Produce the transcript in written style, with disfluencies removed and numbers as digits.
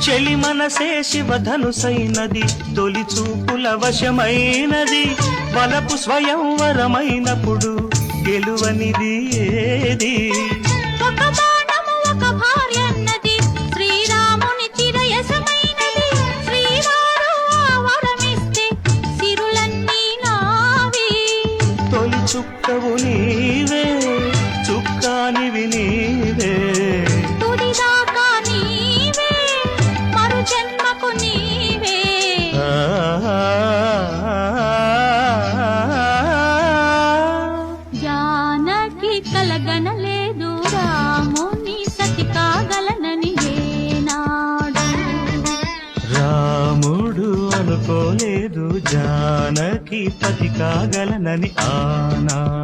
చెలి మనసే శివధనుసైనది, తొలి చూపుల వశమైనది, బలపు స్వయంవరమైనప్పుడు గెలువనిది ఏది? ఒక బాణము ఒక భార్యన్నది, శ్రీరాముని చిరయసమైనది, శ్రీవారు ఆ వరమిస్తే సిరులన్నీ నావి. తొలి చుక్కవు నీవే, చుక్కానివి నీవే, తుదిదాకా నీవే, మరు జన్మకు నీవే. జానకి కలగనలేదు రాముని సతి కాగలనని ఏనాడు. రాముడు అనుకోలేదు జానకి పతి కాగలనని ఆనాడు.